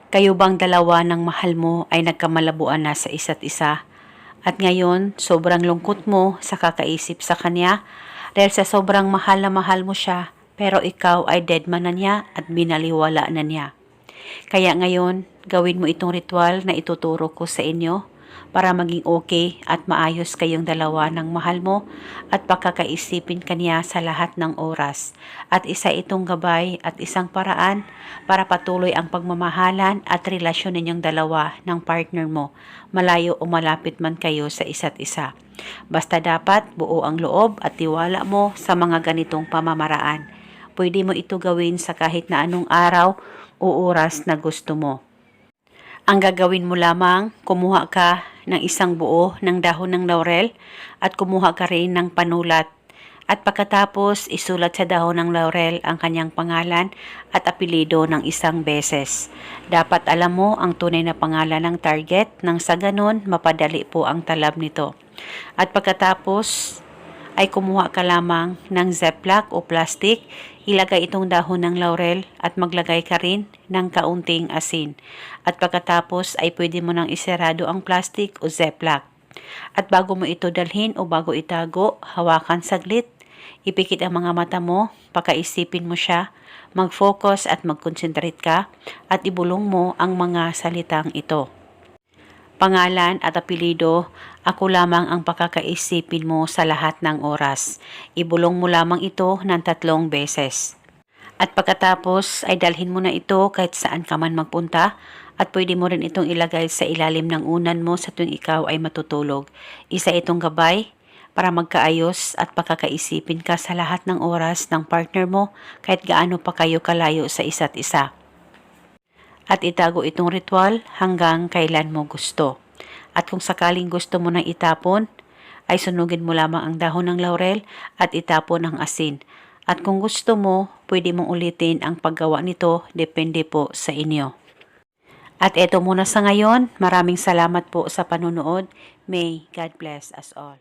Kayo bang dalawa ng mahal mo ay nagkamalabuan na sa isa't isa? At ngayon, sobrang lungkot mo sa kakaisip sa kanya dahil sa sobrang mahal na mahal mo siya, pero ikaw ay deadman na niya at binaliwala na niya. Kaya ngayon, gawin mo itong ritual na ituturo ko sa inyo para maging okay at maayos kayong dalawa ng mahal mo at pakakaisipin kanya sa lahat ng oras. At isa itong gabay at isang paraan para patuloy ang pagmamahalan at relasyon ninyong dalawa ng partner mo, malayo o malapit man kayo sa isa't isa. Basta dapat buo ang loob at tiwala mo sa mga ganitong pamamaraan. Pwede mo ito gawin sa kahit na anong araw o oras na gusto mo. Ang gagawin mo lamang, kumuha ka ng isang buo ng dahon ng laurel at kumuha ka rin ng panulat. At pagkatapos, isulat sa dahon ng laurel ang kanyang pangalan at apelido ng isang beses. Dapat alam mo ang tunay na pangalan ng target nang sa ganon mapadali po ang talab nito. At pagkatapos ay kumuha ka lamang ng ziplock o plastic, ilagay itong dahon ng laurel at maglagay ka rin ng kaunting asin. At pagkatapos ay pwede mo nang isarado ang plastic o ziplock. At bago mo ito dalhin o bago itago, hawakan saglit, ipikit ang mga mata mo, pakaisipin mo siya, mag-focus at mag-concentrate ka at ibulong mo ang mga salitang ito. Pangalan at apelido, ako lamang ang pakakaisipin mo sa lahat ng oras. Ibulong mo lamang ito ng 3 beses. At pagkatapos ay dalhin mo na ito kahit saan ka man magpunta at pwede mo rin itong ilagay sa ilalim ng unan mo sa tuwing ikaw ay matutulog. Isa itong gabay para magkaayos at pakakaisipin ka sa lahat ng oras ng partner mo kahit gaano pa kayo kalayo sa isa't isa. At itago itong ritual hanggang kailan mo gusto. At kung sakaling gusto mo nang itapon, ay sunugin mo lamang ang dahon ng laurel at itapon ang asin. At kung gusto mo, pwede mong ulitin ang paggawa nito, depende po sa inyo. At eto muna sa ngayon, maraming salamat po sa panunood. May God bless us all.